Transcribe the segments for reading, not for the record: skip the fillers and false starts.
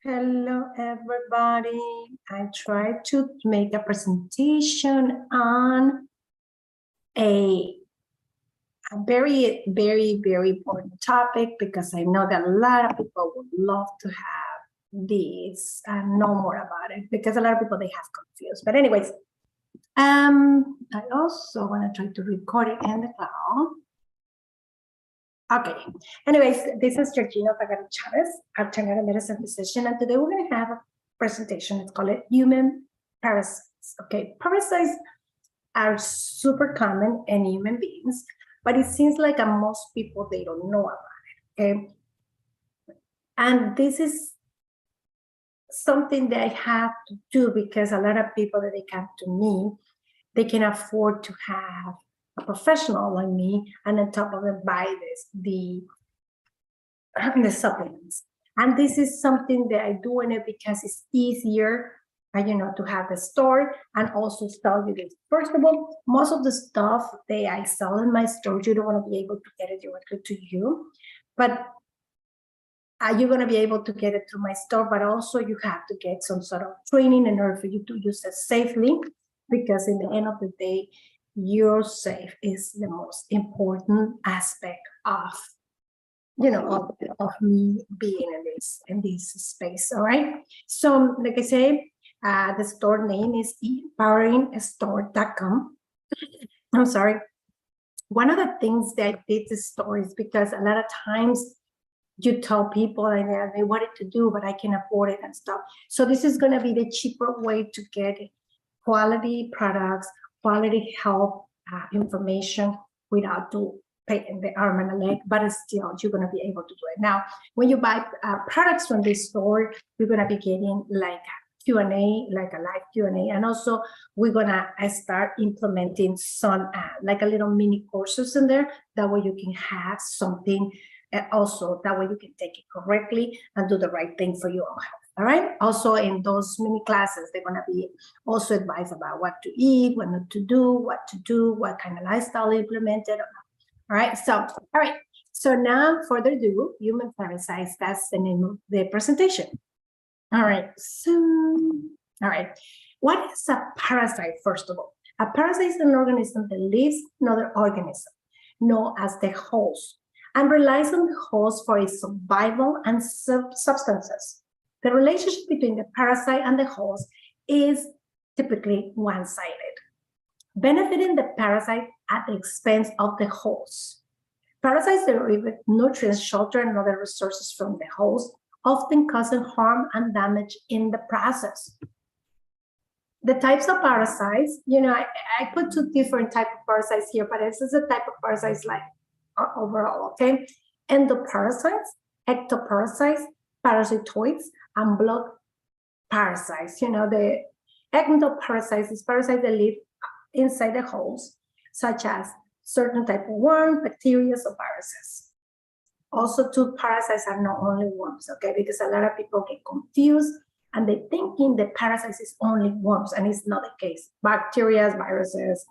Hello, everybody. I tried to make a presentation on a very, very, very important topic because I know that a lot of people would love to have this and know more about it because a lot of people, they have confused. But anyways, I also want to try to record it in the cloud. Okay. Anyways, this is Georgina Salgado Chavez, alternative medicine physician, and today we're going to have a presentation. It's called human parasites. Okay, parasites are super common in human beings, but it seems like most people, they don't know about it. Okay, and this is something that I have to do because a lot of people that they come to me, they can afford to have a professional like me, and on top of it, buy the supplements. And this is something that I do in it because it's easier, to have the store and also sell you this. First of all, most of the stuff that I sell in my store, you don't want to be able to get it directly to you, but you're going to be able to get it through my store, but also you have to get some sort of training in order for you to use it safely, because in the end of the day, your safe is the most important aspect of me being in this space. All right. So like I say, the store name is epoweringstore.com. I'm sorry. One of the things that I did this store is because a lot of times you tell people and they wanted to do, but I can afford it and stuff. So this is going to be the cheaper way to get quality products, quality health information without paying the arm and a leg, but still you're going to be able to do it. Now, when you buy products from this store, you're going to be getting like a Q&A, like a live Q&A, and also we're going to start implementing some like a little mini courses in there. That way you can have something also, that way you can take it correctly and do the right thing for your own health. All right. Also, in those mini classes, they're going to be also advice about what to eat, what not to do, what kind of lifestyle implemented. All right. So, all right. So now, further ado, human parasites. That's the name of the presentation. All right. So, all right. What is a parasite? First of all, a parasite is an organism that lives in another organism, known as the host, and relies on the host for its survival and substances. The relationship between the parasite and the host is typically one-sided, benefiting the parasite at the expense of the host. Parasites derive nutrients, shelter, and other resources from the host, often causing harm and damage in the process. The types of parasites, I put two different types of parasites here, but this is a type of parasites like overall, okay? Endoparasites, ectoparasites, parasitoids, and blood parasites. The ectoparasites is parasites that live inside the host, such as certain type of worms, bacteria, or viruses. Also, two parasites are not only worms, okay? Because a lot of people get confused and they thinking the parasites is only worms, and it's not the case. Bacteria, viruses,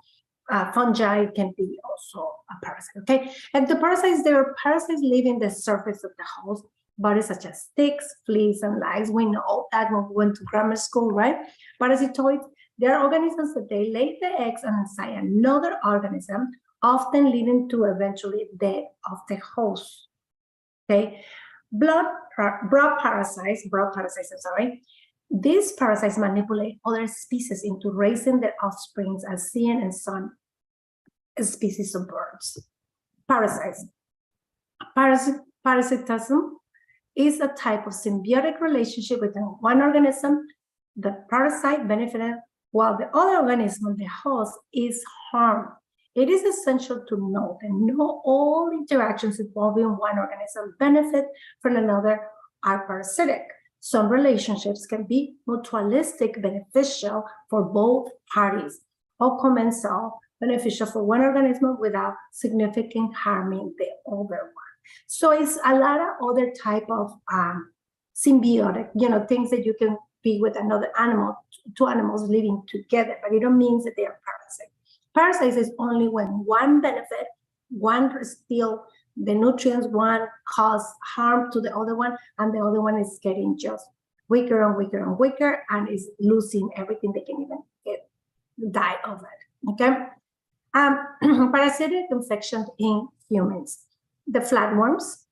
fungi can be also a parasite, okay? Ectoparasites, they are parasites living the surface of the host, bodies such as ticks, fleas, and lice. We know that when we went to grammar school, right? Parasitoids, they are organisms that they lay the eggs inside another organism, often leading to eventually death of the host. Okay, broad parasites, I'm sorry. These parasites manipulate other species into raising their offspring, as seen in some species of birds. Parasites. Parasitism is a type of symbiotic relationship within one organism. The parasite benefited while the other organism, the host, is harmed. It is essential to note that not all interactions involving one organism benefit from another are parasitic. Some relationships can be mutualistic, beneficial for both parties, or commensal, beneficial for one organism without significant harming the other one. So it's a lot of other type of symbiotic, things that you can be with another animal, two animals living together, but it don't mean that they are parasites. Parasites is only when one benefit, one steal the nutrients, one cause harm to the other one, and the other one is getting just weaker and weaker and weaker, and is losing everything. They can even die of it. Okay. Parasitic infections in humans. The flatworms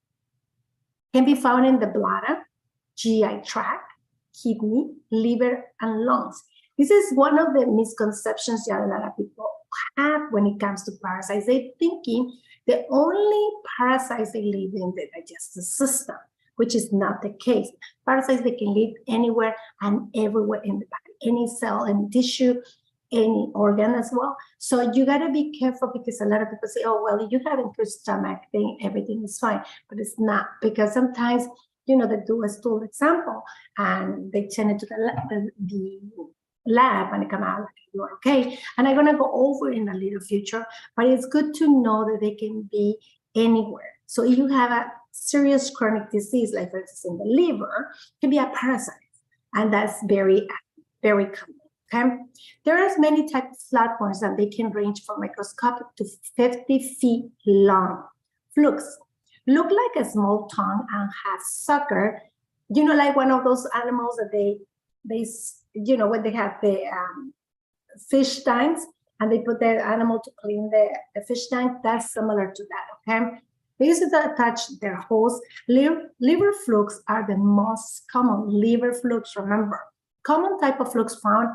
can be found in the bladder, GI tract, kidney, liver, and lungs. This is one of the misconceptions that a lot of people have when it comes to parasites. They're thinking the only parasites they live in the digestive system, which is not the case. Parasites, they can live anywhere and everywhere in the body, any cell, any tissue, any organ as well. So you got to be careful, because a lot of people say, oh, well, you have a good stomach thing, everything is fine. But it's not, because sometimes, they do a stool example and they send it to the lab and they come out like you're okay. And I'm going to go over in a little future, but it's good to know that they can be anywhere. So if you have a serious chronic disease, like for instance in the liver, it can be a parasite. And that's very, very common. Okay. There are many types of flatworms, and they can range from microscopic to 50 feet long. Flukes look like a small tongue and have sucker, like one of those animals that they when they have the fish tanks and they put the animal to clean the fish tank, that's similar to that. Okay. They used to attach their host. Liver flukes are the most common. Liver flukes, remember, common type of flukes found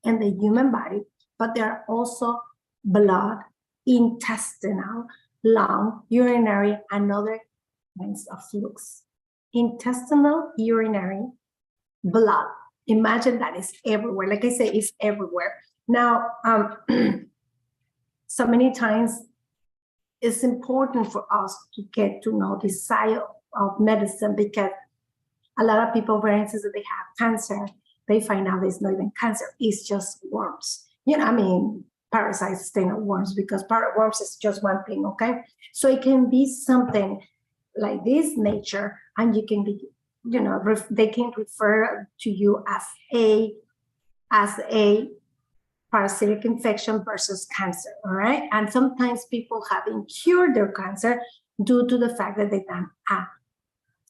in the human body, but there are also blood, intestinal, lung, urinary, and other kinds of flukes. Intestinal, urinary, blood. Imagine that is everywhere. Like I say, it's everywhere. Now, so many times it's important for us to get to know the side of medicine, because a lot of people, for instance, that they have cancer, they find out it's not even cancer, it's just worms. Parasites stay on worms, because worms is just one thing, okay? So it can be something like this nature, and you can be, they can refer to you as a parasitic infection versus cancer, all right? And sometimes people haven't cured their cancer due to the fact that they've done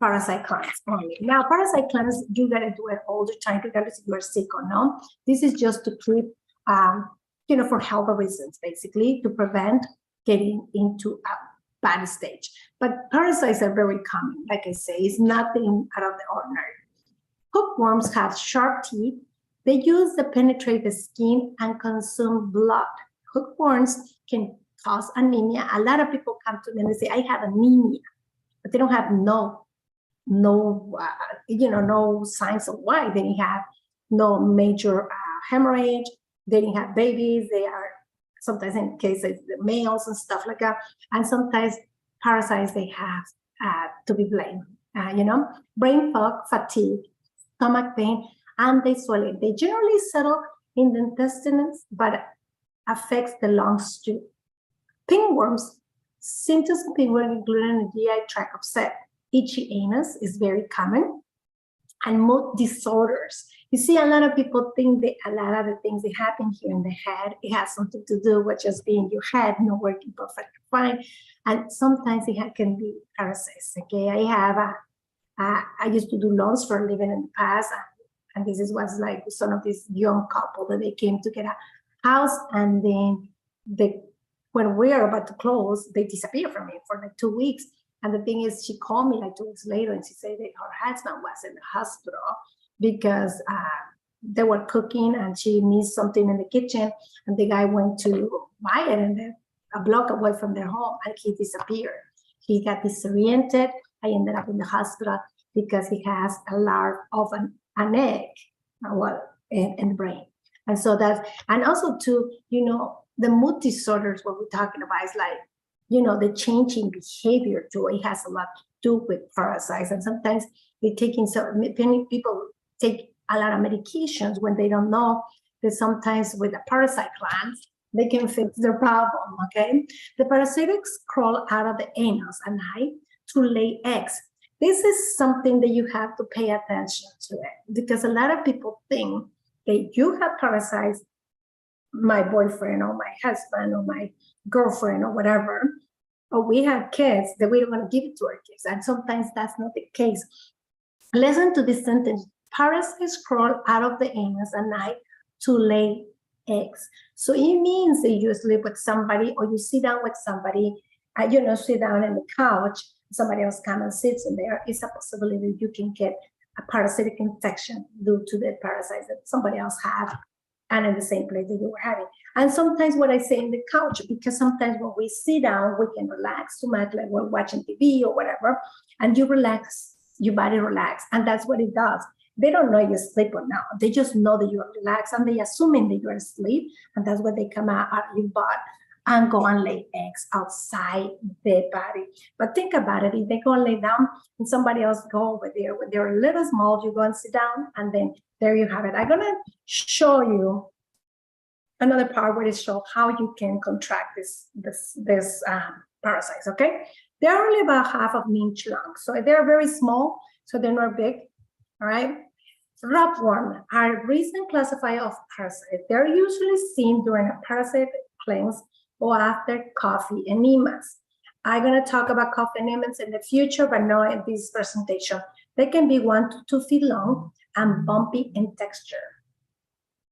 parasite cleanse only. Now, parasite cleanse, you gotta do it all the time, regardless if you're sick or not. This is just to keep, for health reasons, basically, to prevent getting into a bad stage. But parasites are very common. Like I say, it's nothing out of the ordinary. Hookworms have sharp teeth. They use to penetrate the skin and consume blood. Hookworms can cause anemia. A lot of people come to me and they say, I have anemia, but they don't have no signs of why. They didn't have no major hemorrhage. They didn't have babies. They are sometimes, in cases, the males and stuff like that. And sometimes parasites, they have to be blamed. Brain fog, fatigue, stomach pain, and they swelling. They generally settle in the intestines, but affects the lungs too. Pinworms, symptoms of pinworm including a GI tract upset. Itchy anus is very common, and mood disorders. You see, a lot of people think that a lot of the things that happen here in the head, it has something to do with just being your head, not working perfectly fine. And sometimes it can be parasites. Okay, I used to do loans for a living in the past, and this was like some of this young couple that they came to get a house, and then when we are about to close, they disappear from me for like 2 weeks. And the thing is, she called me like 2 weeks later, and she said that her husband was in the hospital because they were cooking and she needs something in the kitchen, and the guy went to buy it, and then a block away from their home, and he disappeared. He got disoriented. I ended up in the hospital because he has a large of an egg, in the brain. And so and also too, the mood disorders, what we're talking about is like, the changing behavior too. It has a lot to do with parasites. And sometimes many people take a lot of medications when they don't know that sometimes with a parasite glands, they can fix their problem, okay? The parasitics crawl out of the anus at night to lay eggs. This is something that you have to pay attention to it, because a lot of people think that you have parasites, my boyfriend or my husband or my girlfriend or whatever, or we have kids, that we don't want to give it to our kids. And sometimes that's not the case. Listen to this sentence. Parasites crawl out of the anus at night to lay eggs. So it means that you sleep with somebody or you sit down with somebody, sit down in the couch, somebody else comes and sits in there. It's a possibility you can get a parasitic infection due to the parasites that somebody else had and in the same place that you were having. And sometimes what I say in the couch, because sometimes when we sit down, we can relax too much, like we're watching TV or whatever, and you relax, your body relax, and that's what it does. They don't know you sleep or not. They just know that you are relaxed, and they assuming that you're asleep, and that's when they come out of your butt and go and lay eggs outside their body. But think about it, if they go and lay down and somebody else go over there, when they're a little small, you go and sit down, and then there you have it. I'm gonna show you another part where it shows how you can contract this parasites, okay? They're only about half of an inch long, so they're very small, so they're not big, all right? Rockworm are a recent classifier of parasites. They're usually seen during a parasite cleanse or after coffee enemas. I'm going to talk about coffee enemas in the future, but not in this presentation. They can be 1 to 2 feet long and bumpy in texture.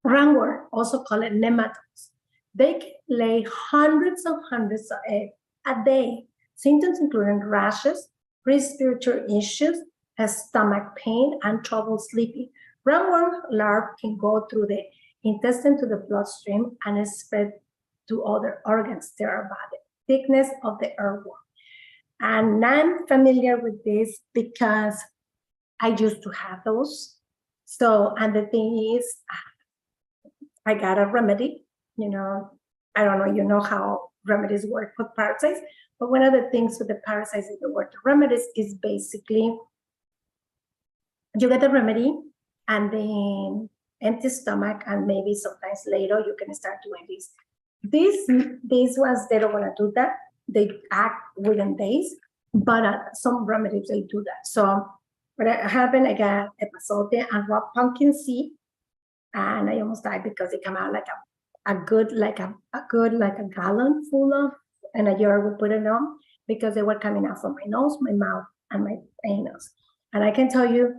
Roundworm, also called nematodes, they can lay hundreds and hundreds of eggs a day. Symptoms including rashes, respiratory issues, stomach pain, and trouble sleeping. Roundworm larvae can go through the intestine to the bloodstream and spread to other organs. They are about the thickness of the earthworm. And I'm familiar with this because I used to have those. So, and the thing is, I got a remedy. I don't know, how remedies work with parasites, but one of the things with the parasites that work, the remedies is basically you get the remedy and then empty stomach, and maybe sometimes later you can start doing this. These ones, they don't want to do that. They act within days, but some remedies, they do that. So what happened, I got epazote and raw pumpkin seed, and I almost died because it came out like a good gallon full of, and a year we put it on because they were coming out from my nose, my mouth, and my anus. And I can tell you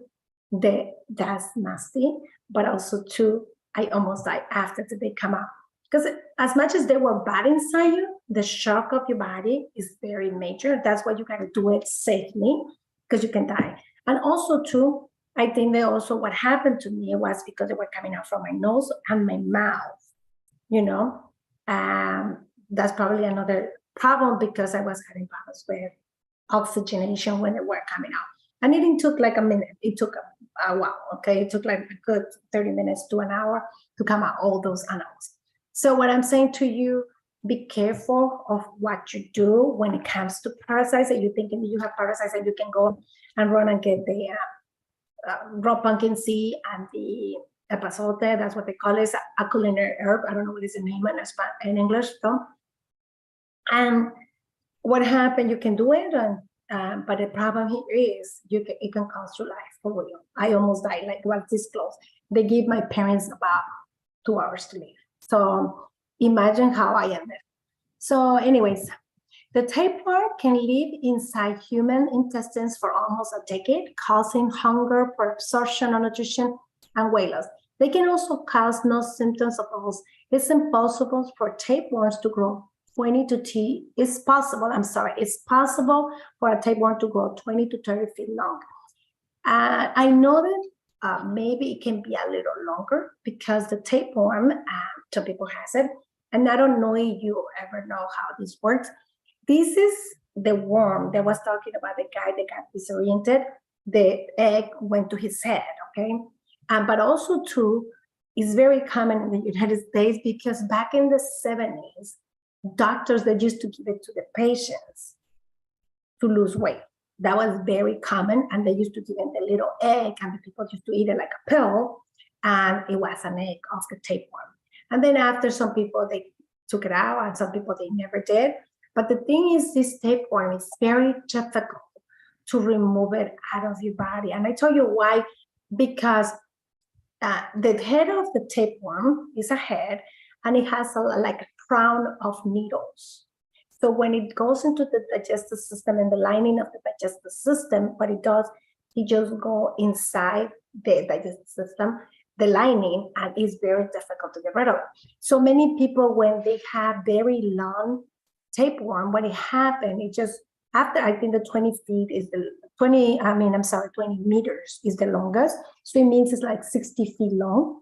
that that's nasty, but also too, I almost died after they come out. Because as much as they were bad inside you, the shock of your body is very major. That's why you got to do it safely, because you can die. And also too, I think that also what happened to me was because they were coming out from my nose and my mouth, that's probably another problem, because I was having problems with oxygenation when they were coming out. And it took like a minute. It took a while, okay? It took like a good 30 minutes to an hour to come out all those animals. So what I'm saying to you, be careful of what you do when it comes to parasites. That you're thinking you have parasites and you can go and run and get the raw pumpkin seed and the epazote. That's what they call it. It's a culinary herb. I don't know what is the name in English though. And what happened, you can do it, but the problem here is it can cost your life for real. I almost died, like, was this close. They give my parents about 2 hours to live. So imagine how I ended. So anyways, the tapeworm can live inside human intestines for almost a decade, causing hunger, poor absorption, malnutrition, and weight loss. They can also cause no symptoms of those. It's impossible for tapeworms to grow 20 to 30. It's possible for a tapeworm to grow 20 to 30 feet long. I know that maybe it can be a little longer because the tapeworm, some people has it, and I don't know if you ever know how this works. This is the worm that was talking about, the guy that got disoriented. The egg went to his head, okay? But also too, it's very common in the United States because back in the 70s, doctors that used to give it to the patients to lose weight. That was very common, and they used to give them the little egg, and the people used to eat it like a pill, and it was an egg of the tapeworm. And then after, some people, they took it out, and some people, they never did. But the thing is, this tapeworm is very difficult to remove it out of your body. And I tell you why, because the head of the tapeworm is a head, and it has like a crown of needles. So when it goes into the digestive system and the lining of the digestive system, what it does, It just go inside the digestive system, the lining, and it's very difficult to get rid of. So many people, when they have very long tapeworm, what it happened, it just, after, I think the 20 feet is the 20 meters is the longest. So it means it's like 60 feet long.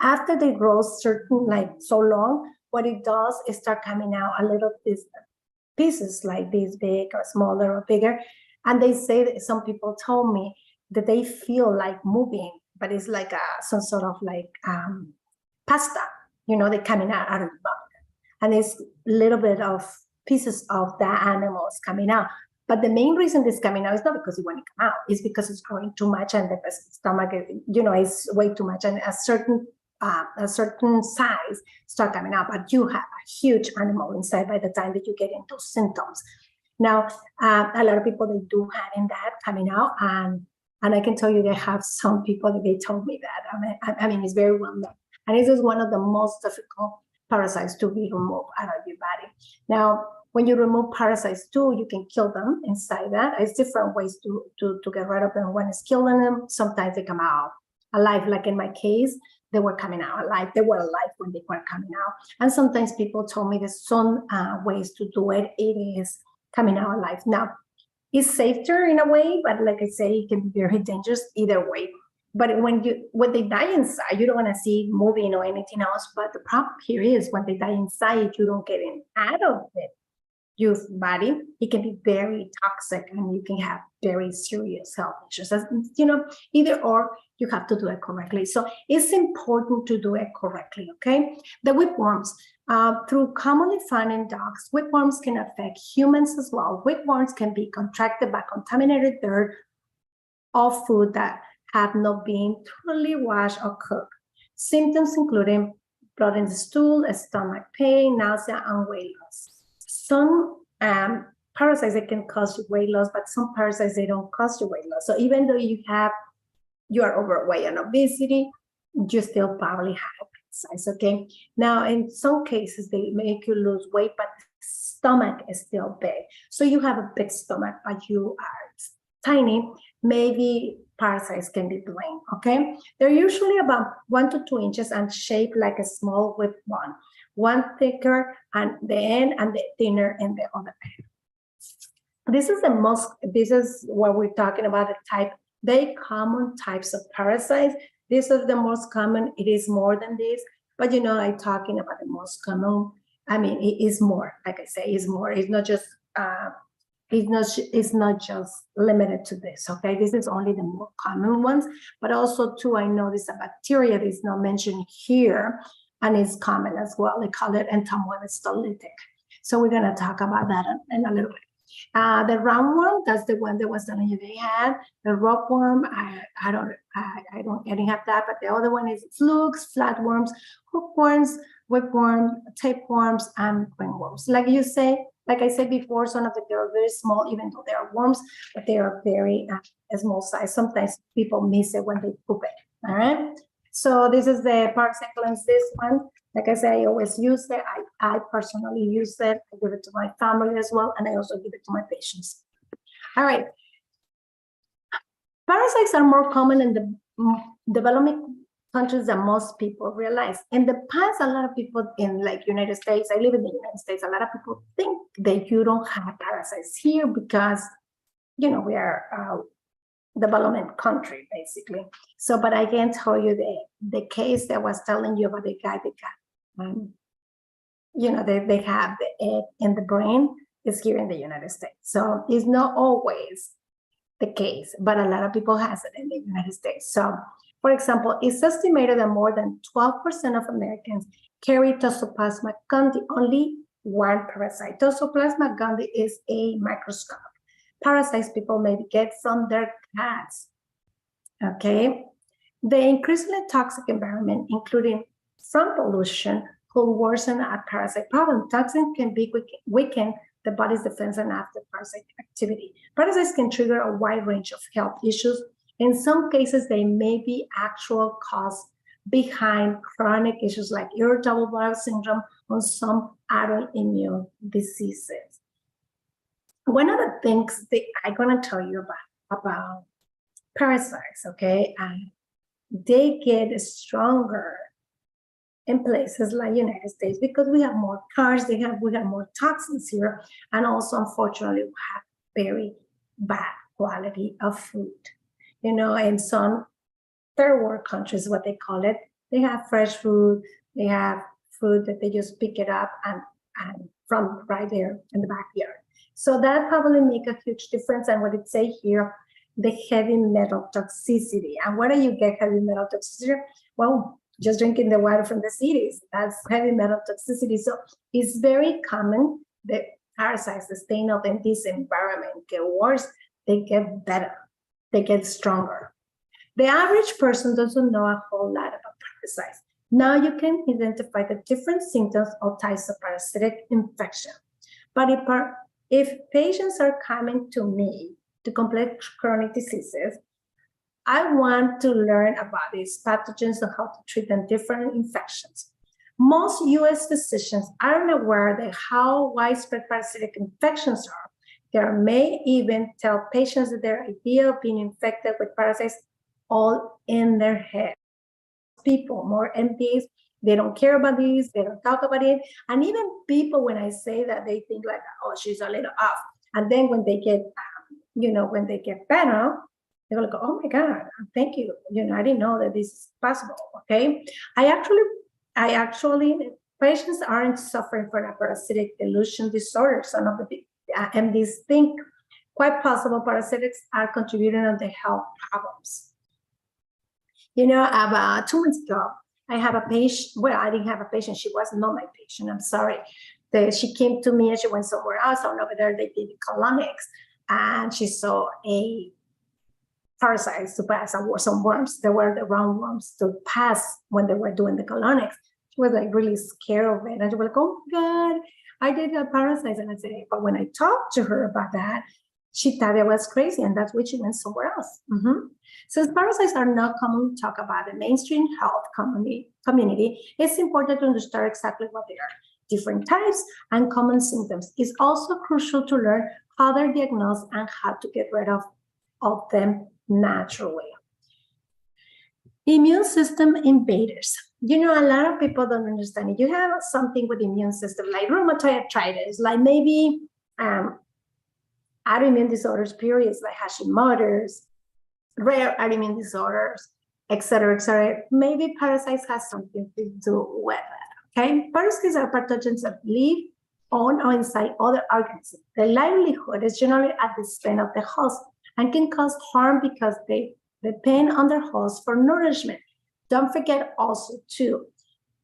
After they grow certain, like so long, what it does is start coming out a little pieces like this big or smaller or bigger. And they say that some people told me that they feel like moving, but it's like some sort of like pasta, they're coming out of the mouth. And it's a little bit of pieces of the animals coming out. But the main reason it's coming out is not because it want to come out, it's because it's growing too much and the stomach, is way too much, and a certain size start coming out, but you have a huge animal inside by the time that you get into symptoms. Now, a lot of people, they do having that coming out, and I can tell you, they have some people that they told me that. I mean, it's very well known, and this is one of the most difficult parasites to be removed out of your body. Now, when you remove parasites too, you can kill them inside that. It's different ways to get rid of them. When it's killing them, sometimes they come out alive. Like in my case, they were coming out alive. They were alive when they were coming out. And sometimes people told me there's some ways to do it. It is coming out alive. Now, it's safer in a way, but like I say, it can be very dangerous either way. But when they die inside, you don't want to see it moving or anything else. But the problem here is when they die inside, you don't get it out of it. Your body, it can be very toxic, and you can have very serious health issues. Either or, you have to do it correctly. So it's important to do it correctly, okay? The whipworms, through commonly found in dogs, whipworms can affect humans as well. Whipworms can be contracted by contaminated dirt or food that have not been thoroughly washed or cooked. Symptoms including blood in the stool, stomach pain, nausea, and weight loss. Some parasites that can cause weight loss, but some parasites, they don't cause you weight loss. So even though you are overweight and obesity, you still probably have parasites, okay? Now, in some cases, they make you lose weight, but the stomach is still big. So you have a big stomach, but you are tiny, maybe parasites can be blamed, okay? They're usually about 1 to 2 inches and shaped like a small whipworm. One thicker on the end and the thinner in the other end. This is what we're talking about, the type, very common types of parasites. These are the most common. It is more than this, but I'm talking about the most common. I mean, it is more, like I say, it's more. It's not just limited to this, okay? This is only the more common ones, but also too, I know there's a bacteria that is not mentioned here, and it's common as well. They call it entomoebas stollitic. So we're gonna talk about that in a little bit. The roundworm, that's the one that was telling you they had. The rockworm, I didn't have that, but the other one is flukes, flatworms, hookworms, whipworms, tapeworms, and ringworms. Like I said before, some of them, they are very small, even though they are worms, but they are very small size. Sometimes people miss it when they poop it, all right? So this is the Parasites, this one. Like I said, I always use it. I personally use it. I give it to my family as well, and I also give it to my patients. All right. Parasites are more common in the developing countries than most people realize. In the past, a lot of people in like United States, I live in the United States, a lot of people think that you don't have parasites here because, we are development country, basically. So, but I can tell you the case that I was telling you about the guy that got, they have the egg in the brain is here in the United States. So it's not always the case, but a lot of people has it in the United States. So, for example, it's estimated that more than 12% of Americans carry Toxoplasma gondii, only one parasite. Toxoplasma gondii is a microscopic parasites people maybe get from their cats, okay? The increasingly toxic environment, including from pollution, could worsen a parasite problem. Toxins can weaken the body's defense and after parasite activity. Parasites can trigger a wide range of health issues. In some cases, they may be actual cause behind chronic issues like irritable bowel syndrome or some autoimmune diseases. One of the things that I'm going to tell you about about parasites, okay? And they get stronger in places like United States because we have more cars, we have more toxins here, and also unfortunately we have very bad quality of food. You know, in some third world countries, what they call it, they have fresh food, they have food that they just pick it up and from right there in the backyard. So that probably make a huge difference. And what it say here, the heavy metal toxicity. And where do you get heavy metal toxicity? Well, just drinking the water from the cities, that's heavy metal toxicity. So it's very common that parasites that stay up in this environment get worse, they get better, they get stronger. The average person doesn't know a whole lot about parasites. Now you can identify the different symptoms of types of parasitic infection. But if patients are coming to me to complex chronic diseases, I want to learn about these pathogens and how to treat them different infections. Most US physicians aren't aware of how widespread parasitic infections are. They may even tell patients that their idea of being infected with parasites all in their head. People, more MDs, they don't care about this, they don't talk about it. And even people, when I say that, they think like, oh, she's a little off. And then when they get, when they get better, they're like, oh my God, thank you. I didn't know that this is possible, okay? I actually, patients aren't suffering from a parasitic delusion disorder. Some of the MDs think quite possible parasitics are contributing to the health problems. About 2 months ago, I have a patient. Well, I didn't have a patient. She was not my patient. I'm sorry. She came to me and she went somewhere else. And over there, they did colonics. And she saw a parasite to pass, some worms. There were the wrong worms to pass when they were doing the colonics. She was like really scared of it. And she was like, oh my God, I did a parasite. And I said, but when I talked to her about that, she thought it was crazy, and that's why she went somewhere else. Since parasites are not commonly talked about in mainstream health community, it's important to understand exactly what they are, different types and common symptoms. It's also crucial to learn how they're diagnosed and how to get rid of them naturally. Immune system invaders. A lot of people don't understand it. You have something with the immune system, like rheumatoid arthritis, like maybe autoimmune disorders, periods like Hashimoto's, rare autoimmune disorders, et cetera, maybe parasites have something to do with that, okay? Parasites are pathogens that live on or inside other organisms. Their livelihood is generally at the expense of the host and can cause harm because they depend on their host for nourishment. Don't forget also, too,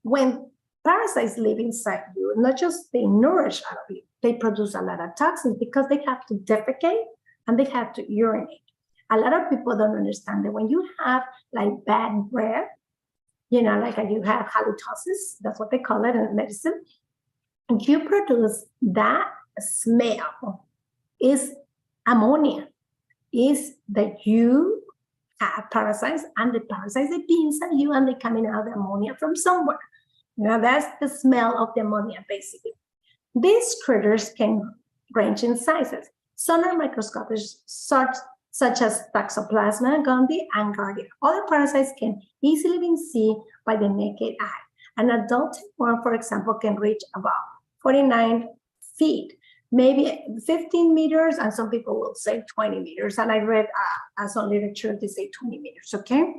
when parasites live inside you, not just they nourish out of you, they produce a lot of toxins because they have to defecate and they have to urinate. A lot of people don't understand that when you have like bad breath, like you have halitosis, that's what they call it in medicine, you produce that smell is ammonia, is that you have parasites and the parasites are being inside you and they're coming out of the ammonia from somewhere. That's the smell of the ammonia, basically. These critters can range in sizes. Some are microscopic, such as Toxoplasma gondii and Giardia. Other parasites can easily be seen by the naked eye. An adult worm, for example, can reach about 49 feet, maybe 15 meters, and some people will say 20 meters. And I read some literature, they say 20 meters, okay?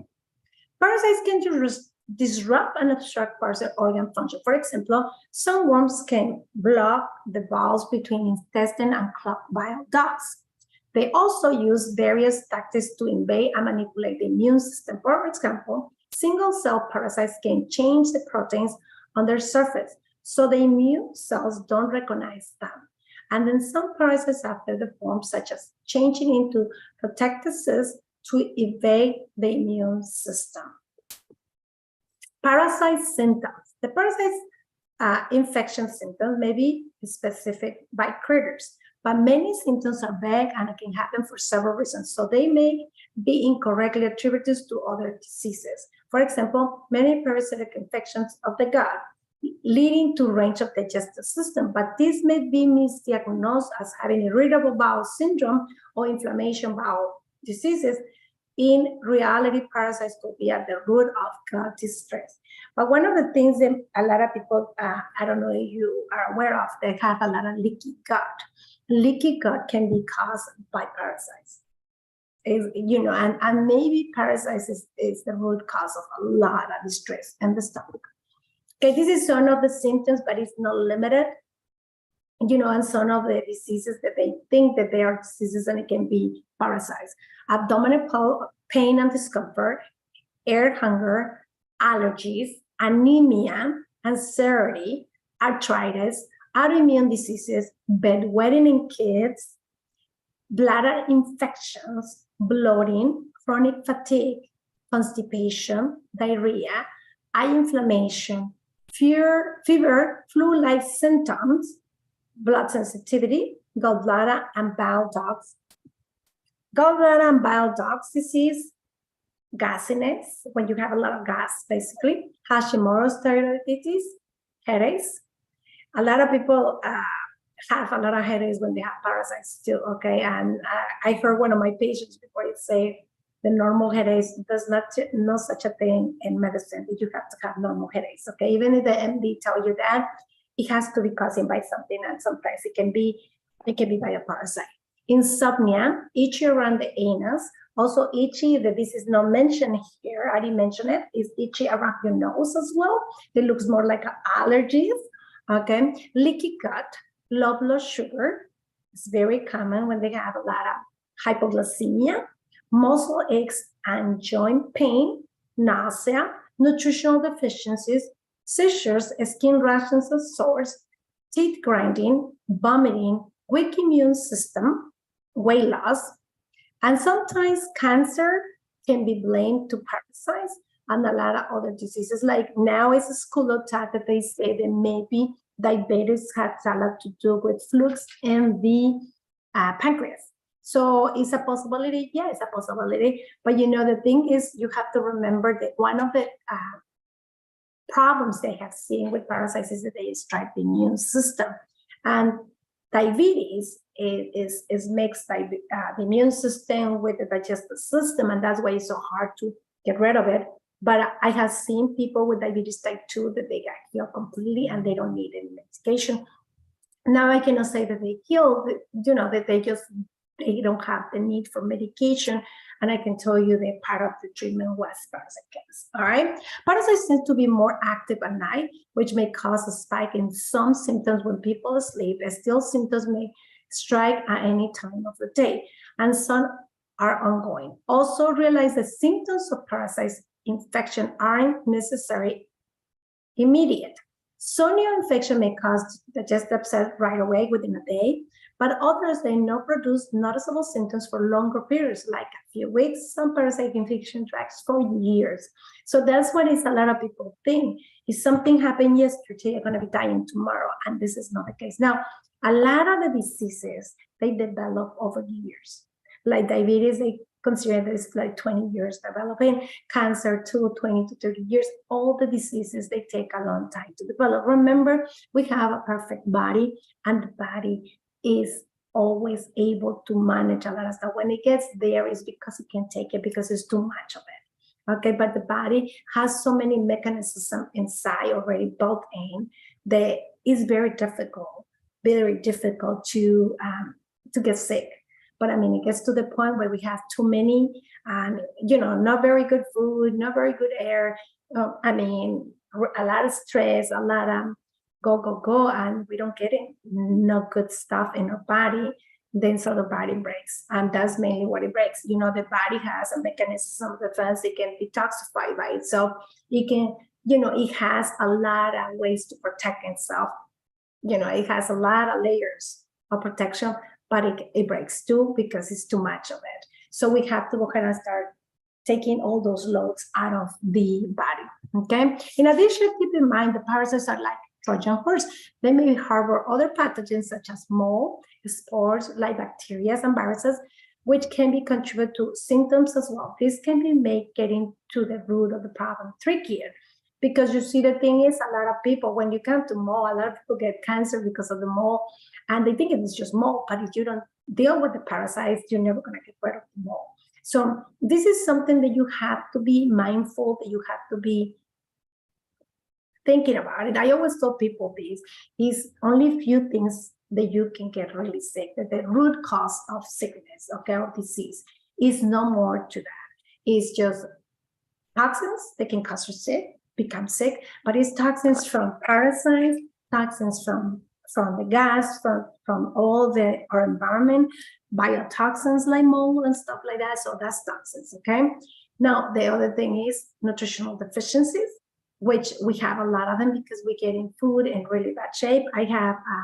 Parasites can disrupt and obstruct parasite organ function. For example, some worms can block the valves between intestine and clog bile ducts. They also use various tactics to invade and manipulate the immune system. For example, single-cell parasites can change the proteins on their surface, so the immune cells don't recognize them. And then some parasites have the forms such as changing into protective cells to evade the immune system. Parasite symptoms. The parasite infection symptoms may be specific by critters, but many symptoms are vague and it can happen for several reasons. So they may be incorrectly attributed to other diseases. For example, many parasitic infections of the gut leading to range of digestive system, but this may be misdiagnosed as having irritable bowel syndrome or inflammation bowel diseases. In reality, parasites could be at the root of gut distress. But one of the things that a lot of people, I don't know if you are aware of, they have a lot of leaky gut. Leaky gut can be caused by parasites. And maybe parasites is the root cause of a lot of distress in the stomach. Okay, this is some of the symptoms, but it's not limited. And some of the diseases that they think that they are diseases, and it can be parasites. Abdominal pain and discomfort, air hunger, allergies, anemia, severity, arthritis, autoimmune diseases, bedwetting in kids, bladder infections, bloating, chronic fatigue, constipation, diarrhea, eye inflammation, fever, flu-like symptoms, blood sensitivity, gallbladder and bile ducts. Gallbladder and bile ducts disease, gasiness, when you have a lot of gas, basically, Hashimoto's thyroiditis, headaches. A lot of people have a lot of headaches when they have parasites too, okay? And I heard one of my patients before it say the normal headaches, there's no such a thing in medicine that you have to have normal headaches, okay? Even if the MD tell you that, it has to be caused by something, and sometimes it can be by a parasite. Insomnia, itchy around the anus, also itchy, that this is not mentioned here, I didn't mention it, is itchy around your nose as well. It looks more like allergies, okay? Leaky gut, low blood sugar, it's very common when they have a lot of hypoglycemia, muscle aches and joint pain, nausea, nutritional deficiencies, seizures, skin rashes and sores, teeth grinding, vomiting, weak immune system, weight loss, and sometimes cancer can be blamed to parasites and a lot of other diseases. Like now it's a school of thought that they say that maybe diabetes has a lot to do with flukes in the pancreas. So it's a possibility, yeah, it's a possibility. But the thing is, you have to remember that one of the problems they have seen with parasites is that they strike the immune system. And diabetes is mixed by the immune system with the digestive system, and that's why it's so hard to get rid of it. But I have seen people with diabetes type 2 that they get healed completely and they don't need any medication. Now I cannot say that they heal, that they don't have the need for medication. And I can tell you that part of the treatment was parasites. All right. Parasites tend to be more active at night, which may cause a spike in some symptoms when people sleep. Still, symptoms may strike at any time of the day, and some are ongoing. Also realize that symptoms of parasites infection aren't necessarily immediate. Some new infection may cause digestive upset right away within a day, but others they not produce noticeable symptoms for longer periods, like a few weeks. Some parasite infection tracks for years. So that's what is a lot of people think. If something happened yesterday, you're going to be dying tomorrow, and this is not the case. Now, a lot of the diseases, they develop over years. Like diabetes, they consider that it's like 20 years developing. Cancer, 20 to 30 years. All the diseases, they take a long time to develop. Remember, we have a perfect body, and the body is always able to manage a lot of stuff. When it gets there, it's because it can take it, because it's too much of it. Okay, but the body has so many mechanisms inside already built in that it's very difficult to get sick. But I mean, it gets to the point where we have too many, not very good food, not very good air. A lot of stress, a lot of go, and we don't get no good stuff in our body. Then so the body breaks, and that's mainly what it breaks. The body has a mechanism of defense. It can detoxify by itself. It can, it has a lot of ways to protect itself. It has a lot of layers of protection, but it breaks too because it's too much of it. So we have to go ahead and start taking all those loads out of the body, okay? In addition, keep in mind the parasites are like Trojan horse. They may harbor other pathogens such as mold, spores, like bacteria and viruses, which can be contribute to symptoms as well. This can be make getting to the root of the problem trickier. Because you see, the thing is, a lot of people, when you come to mold, a lot of people get cancer because of the mold, and they think it's just mold. But if you don't deal with the parasites, you're never going to get rid of the mold. So this is something that you have to be mindful, that you have to be thinking about it. I always tell people this is only few things that you can get really sick, that the root cause of sickness, okay, of disease is no more to that. It's just toxins that can cause you sick, become sick, but it's toxins from parasites, toxins from the gas, from all our environment, biotoxins like mold and stuff like that. So that's toxins, okay? Now, the other thing is nutritional deficiencies, which we have a lot of them because we get in food in really bad shape. I have a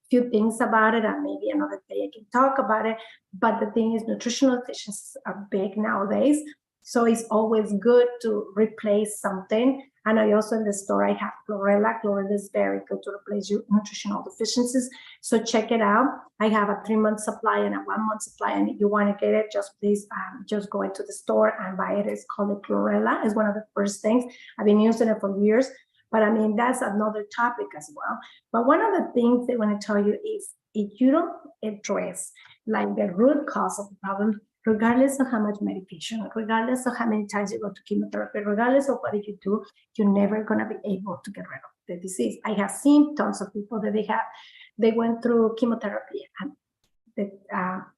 few things about it, and maybe another day I can talk about it. But the thing is, nutritional deficiencies are big nowadays. So it's always good to replace something. And I also in the store, I have chlorella. Chlorella is very good to replace your nutritional deficiencies. So check it out. I have a 3-month supply and a 1-month supply. And if you want to get it, just please just go into the store and buy it. It's called the chlorella. It's one of the first things. I've been using it for years. But I mean, that's another topic as well. But one of the things they want to tell you is if you don't address like the root cause of the problem, regardless of how much medication, regardless of how many times you go to chemotherapy, regardless of what you do, you're never going to be able to get rid of the disease. I have seen tons of people that they went through chemotherapy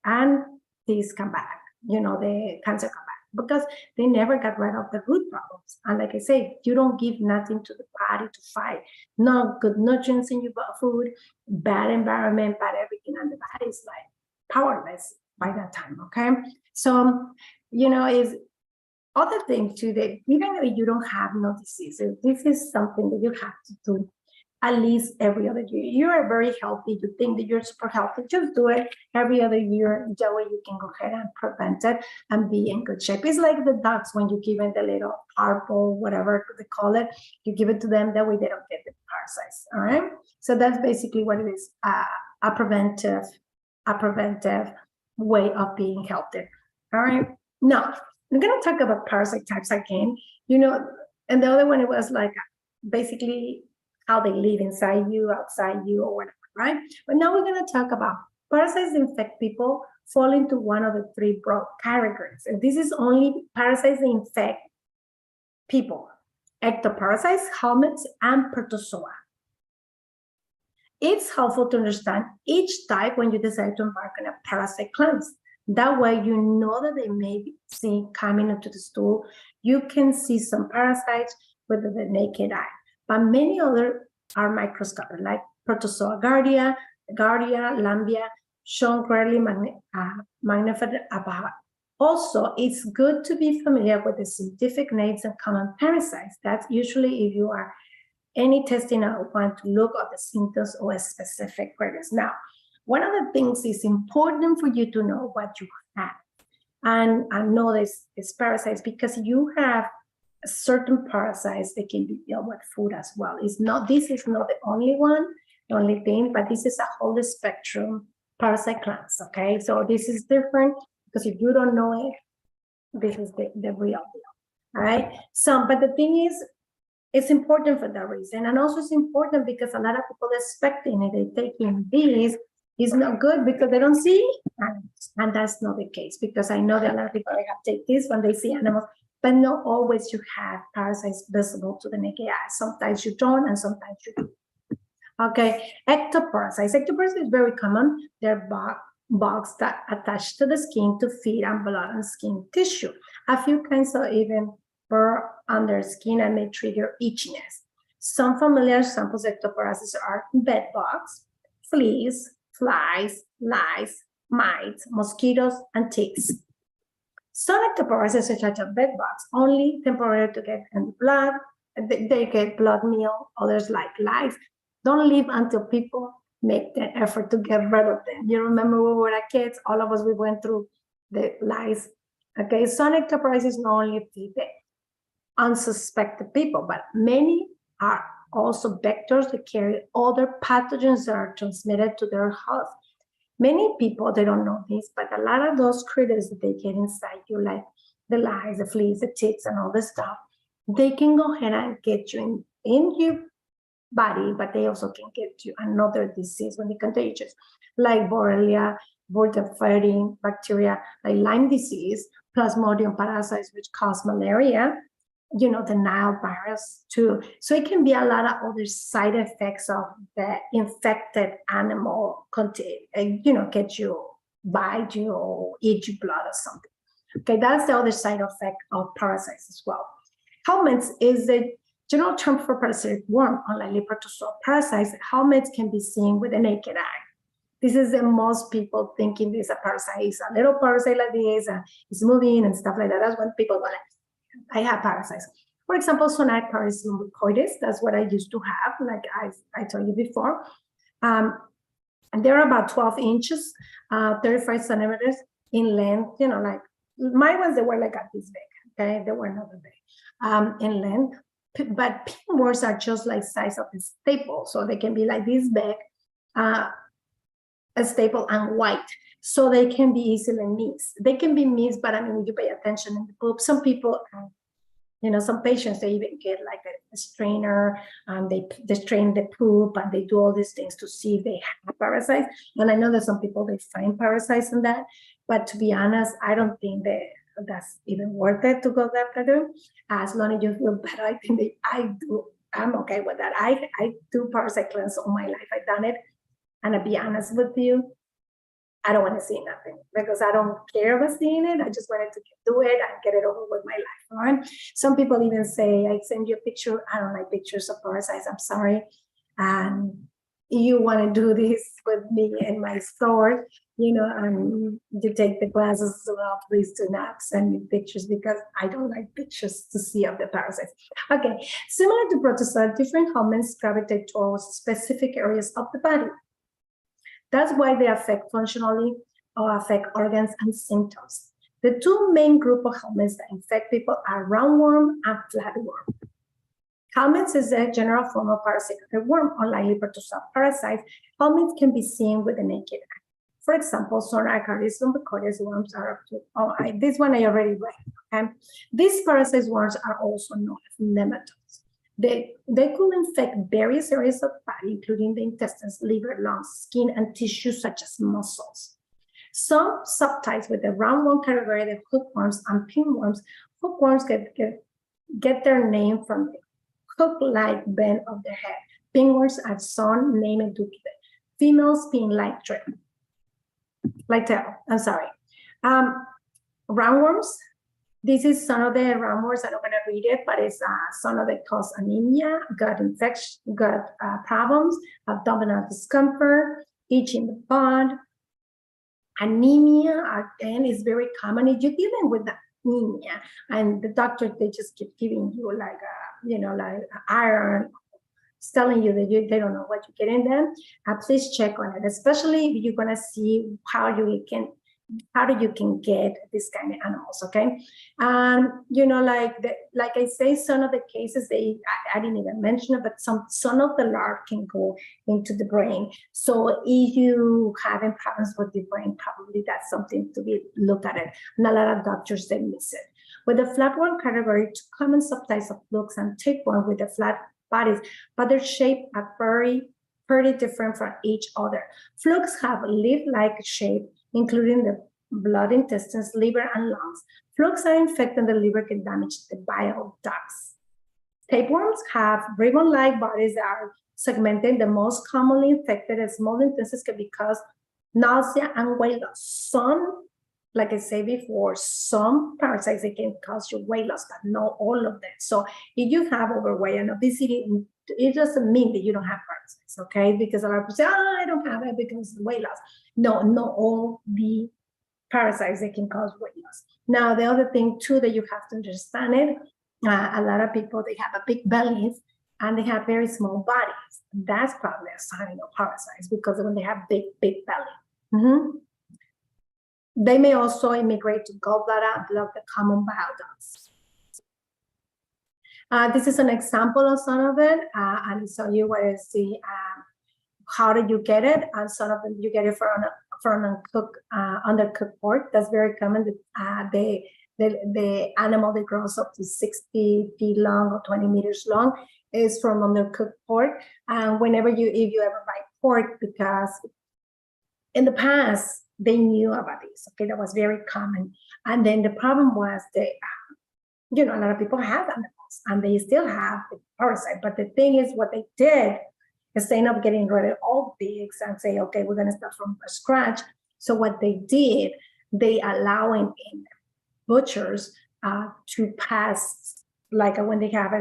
and these come back, the cancer come back because they never got rid of the root problems. And like I say, you don't give nothing to the body to fight. No good nutrients in your food, bad environment, bad everything, and the body is like powerless by that time, okay? So, is other thing too, that even if you don't have no diseases, this is something that you have to do at least every other year. You are very healthy, you think that you're super healthy, just do it every other year. That way you can go ahead and prevent it and be in good shape. It's like the ducks when you give it the little purple, whatever they call it, you give it to them, that way they don't get the parasites, all right? So that's basically what it is, a preventive way of being healthy. All right. Now, I'm going to talk about parasite types again, and the other one, it was like basically how they live inside you, outside you, or whatever, right? But now we're going to talk about parasites that infect people fall into one of the 3 broad categories. And this is only parasites that infect people: ectoparasites, helminths, and protozoa. It's helpful to understand each type when you decide to embark on a parasite cleanse. That way, you know that they may be seen coming into the stool. You can see some parasites with the naked eye, but many other are microscopic, like protozoa guardia, lambia, shown rarely magnified above. Also, it's good to be familiar with the scientific names and common parasites. That's usually if you are any testing I want to look at the symptoms or a specific queries. Now, one of the things is important for you to know what you have. And I know this is parasites because you have certain parasites that can be dealt with food as well. This is not the only thing, but this is a whole spectrum parasite cleanse, okay? So this is different because if you don't know it, this is the real deal, all right? So, but the thing is, it's important for that reason. And also it's important because a lot of people expecting it, they're taking this is not good because they don't see animals. And that's not the case because I know that a lot of people have take this when they see animals, but not always you have parasites visible to the naked eye. Sometimes you don't and sometimes you do. Okay, ectoparasites. Ectoparasites is very common. They're bugs that attach to the skin to feed on blood and skin tissue. A few kinds of even burr under skin and may trigger itchiness. Some familiar examples of ectoparasites are bed bugs, fleas, flies, lice, mites, mosquitoes, and ticks. Some ectoparasites, such as bed bugs, only temporary to get in the blood. They get blood meal. Others, like lice, don't live until people make the effort to get rid of them. You remember when we were kids, all of us, we went through the lice. Okay, some ectoparasites not only feed the unsuspected people, but many are also vectors that carry other pathogens that are transmitted to their host. Many people, they don't know this, but a lot of those critters that they get inside you, like the lice, the fleas, the ticks, and all this stuff, they can go ahead and get you in your body, but they also can get you another disease when they're contagious, like Borrelia, burden-fighting bacteria, like Lyme disease, Plasmodium parasites, which cause malaria, the Nile virus too. So it can be a lot of other side effects of the infected animal, get you, bite you, or eat your blood or something. Okay, that's the other side effect of parasites as well. Helminths is the general term for parasitic worm, unlike protozoa parasites. Helminths can be seen with the naked eye. This is the most people thinking this is a parasite. It's a little parasite like this, and it's moving and stuff like that. That's when people go like, I have parasites. For example, sonite parasites lumbricoides, that's what I used to have, like I told you before. And they're about 12 inches, 35 centimeters in length, like my ones, they were like at this big, okay? They were not that big in length. But pinworms are just like size of a staple. So they can be like this big, a staple and white. So they can be easily missed. They can be missed, but I mean, you pay attention in the poop. Some people, some patients, they even get like a strainer and they strain the poop and they do all these things to see if they have parasites. And I know that some people, they find parasites in that, but to be honest, I don't think that's even worth it to go that further. As long as you feel better, I think I'm okay with that. I do parasite cleanse all my life. I've done it. And to be honest with you, I don't want to see nothing because I don't care about seeing it. I just wanted to do it and get it over with my life. All right. Some people even say, I send you a picture. I don't like pictures of parasites. I'm sorry. And you want to do this with me in my store, and you take the glasses off, please do not send me pictures because I don't like pictures to see of the parasites. Okay. Similar to protozoa, different helminths gravitate towards specific areas of the body. That's why they affect functionally or affect organs and symptoms. The two main groups of helminths that infect people are roundworm and flatworm. Helminths is a general form of parasitic worm, unlike protozoa parasites. Helminths can be seen with the naked eye. For example, some Acarus lumbricoides worms are up to, this one I already read. Okay? These parasite worms are also known as nematodes. They could infect various areas of the body, including the intestines, liver, lungs, skin, and tissues such as muscles. Some subtypes with the roundworm category, the hookworms and pinworms. Hookworms get their name from the hook-like bend of their head. Pinworms are some named due to the female's pin-like trim. Like tail, I'm sorry. Roundworms. This is some of the roundworms. I'm not going to read it, but it's some of it cause anemia, gut infection, gut problems, abdominal discomfort, itch in the butt. Anemia, again, is very common. If you're dealing with anemia, and the doctor, they just keep giving you like, like iron, it's telling you that they don't know what you get in them. Please check on it, especially if you're going to see how you can get this kind of animals, okay? Like I say, some of the cases, I didn't even mention it, but some of the larvae can go into the brain. So if you having problems with the brain, probably that's something to be looked at it. And a lot of doctors, they miss it. With the flatworm category, two common subtypes of flukes and tapeworm with the flat bodies, but their shape are pretty different from each other. Flukes have leaf-like shape, including the blood, intestines, liver, and lungs. Flukes are infected, the liver can damage the bile ducts. Tapeworms have ribbon-like bodies that are segmented. The most commonly infected and small intestines can cause nausea and weight loss. Some, like I said before, some parasites, they can cause you weight loss, but not all of them. So if you have overweight and obesity, it doesn't mean that you don't have parasites, okay? Because a lot of people say, I don't have it because of weight loss. No, not all the parasites, they can cause weight loss. Now, the other thing too that you have to understand it, a lot of people, they have a big bellies and they have very small bodies. That's probably a sign of parasites because when they have big belly. They may also immigrate to gallbladder and block the common bile ducts. This is an example of some of it, and I'll show you what is the how do you get it, and some of them you get it from undercooked pork. That's very common. The animal that grows up to 60 feet long or 20 meters long is from undercooked pork. And if you ever buy pork, because in the past, they knew about this. Okay, that was very common. And then the problem was that, a lot of people have animals and they still have the parasite. But the thing is, what they did is they ended up getting rid of all the pigs and say, okay, we're going to start from scratch. So what they did, they allowing in butchers to pass, like when they have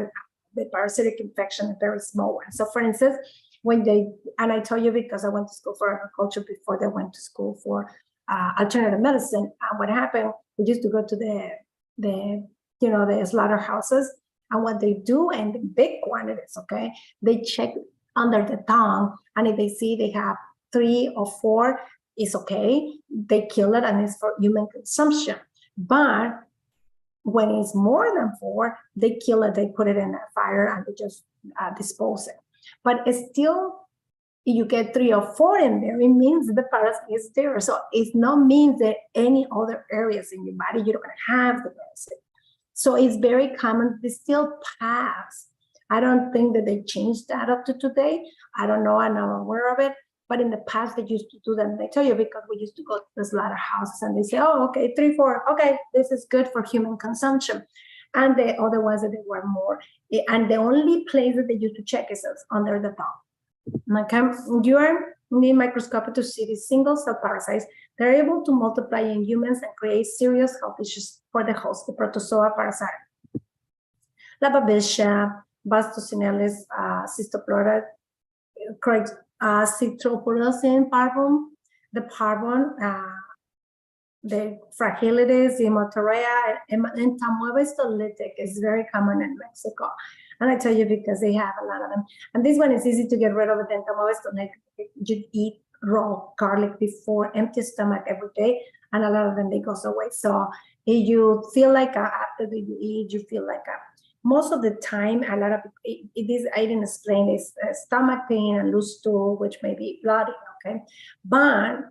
the parasitic infection, a very small one. So for instance, when they, and I tell you because I went to school for agriculture before they went to school for alternative medicine. What happened, we used to go to the slaughterhouses, and what they do in the big quantities, okay, they check under the tongue, and if they see they have 3 or 4, it's okay. They kill it, and it's for human consumption. But when it's more than 4, they kill it, they put it in a fire, and they just dispose it. But it's still, you get 3 or 4 in there, it means the parasite is there. So it not means that any other areas in your body you're going to have the parasite. So it's very common. They still pass. I don't think that they changed that up to today. I don't know. I'm not aware of it. But in the past, they used to do that. And they tell you because we used to go to the slaughterhouses and they say, oh, okay, 3, 4. Okay, this is good for human consumption. And the other ones that they were more. And the only place that they used to check is under the tongue. Okay, you are need microscope to see these single cell parasites. They're able to multiply in humans and create serious health issues for the host, the protozoa parasite. La babesia, Bastosinelis, cystopleural, Citropolisin parvum, the parvum, the fragilities, the hematuria, and entamoeba is very common in Mexico. And I tell you because they have a lot of them. And this one is easy to get rid of. The entamoeba, you eat raw garlic before empty stomach every day, and a lot of them, they goes away. So if you feel like after you eat, you feel like most of the time, a lot of it is, I didn't explain, is stomach pain and loose stool, which may be bloody, okay? But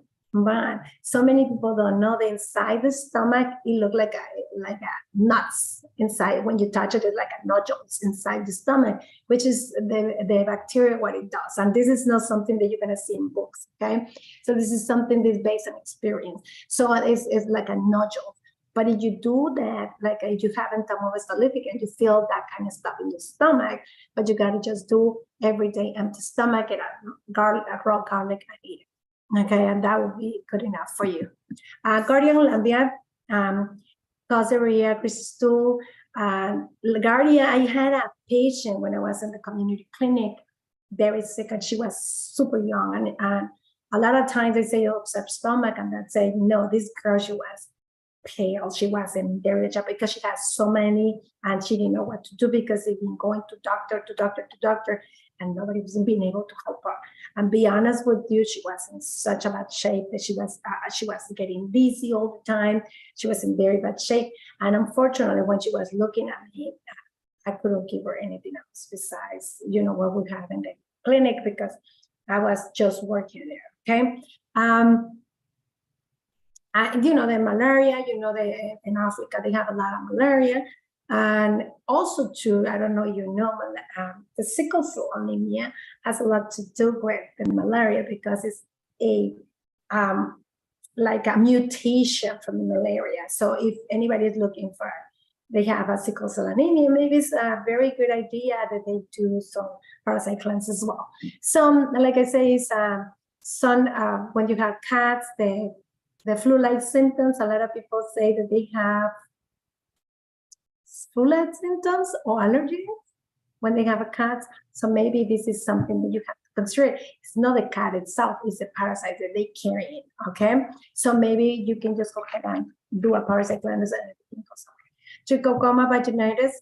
so many people don't know that inside the stomach, it looks like a nuts inside. When you touch it, it's like a nodules inside the stomach, which is the bacteria, what it does. And this is not something that you're going to see in books, okay? So this is something that's based on experience. So it's like a nodule. But if you do that, like if you have entamoeba staphylococcus, you feel that kind of stuff in your stomach, but you got to just do every day empty stomach, get a raw garlic and eat it. Okay, and that would be good enough for you. Guardia lambia, Causeria, Christostool, Lagardia. I had a patient when I was in the community clinic, very sick, and she was super young. And a lot of times they say, oh, upset stomach, and they say, no, this girl, she was pale. She was in very job because she has so many, and she didn't know what to do because they've been going to doctor, and nobody was being able to help her. And be honest with you, she was in such a bad shape that she was getting dizzy all the time. She was in very bad shape. And unfortunately, when she was looking at me, I couldn't give her anything else besides, what we have in the clinic because I was just working there. Okay. The malaria, in Africa, they have a lot of malaria. And also too, I don't know, the sickle cell anemia has a lot to do with the malaria because it's like a mutation from the malaria. So if anybody is looking for, they have a sickle cell anemia, maybe it's a very good idea that they do some parasite cleanse as well. So like I say, it's when you have cats, the flu-like symptoms, a lot of people say that they have flu-like symptoms or allergies when they have a cat. So maybe this is something that you have to consider. It's not the cat itself, it's the parasite that they carry in, okay? So maybe you can just go ahead and do a parasite cleanse and everything goes okay. Trichogoma vaginalis,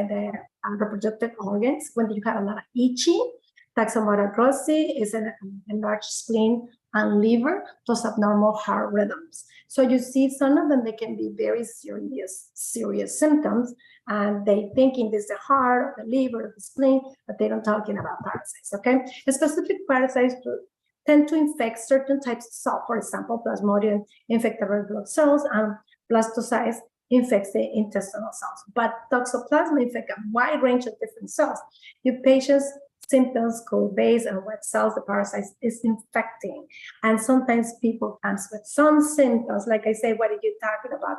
the reproductive organs, when you have a lot of itching. Taxomonas grossi is an enlarged spleen and liver, plus abnormal heart rhythms. So you see some of them, they can be very serious symptoms, and they thinking this is the heart, the liver, the spleen, but they don't talking about parasites, okay? The specific parasites tend to infect certain types of cells. For example, Plasmodium infects the red blood cells, and Blastocyst infects the intestinal cells. But Toxoplasma infects a wide range of different cells. Your patients symptoms could base on what cells the parasite is infecting. And sometimes people come with some symptoms, like I said, what are you talking about?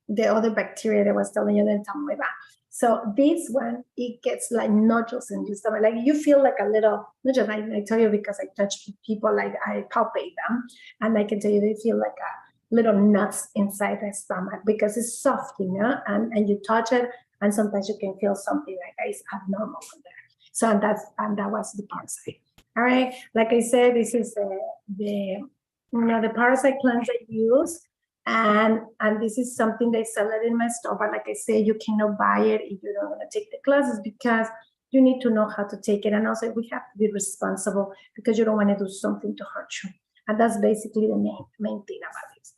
The other bacteria that was telling you the amoeba. So this one, it gets like nodules in your stomach. Like you feel like a little, nodule. I tell you because I touch people, like I palpate them, and I can tell you they feel like a little nuts inside the stomach because it's soft, you know, and you touch it, and sometimes you can feel something like that is abnormal in there. So that was the parasite. All right, like I said, this is the parasite cleanse I use. And this is something they sell it in my store, but like I said, you cannot buy it if you don't want to take the classes because you need to know how to take it. And also we have to be responsible because you don't want to do something to hurt you. And that's basically the main thing about this.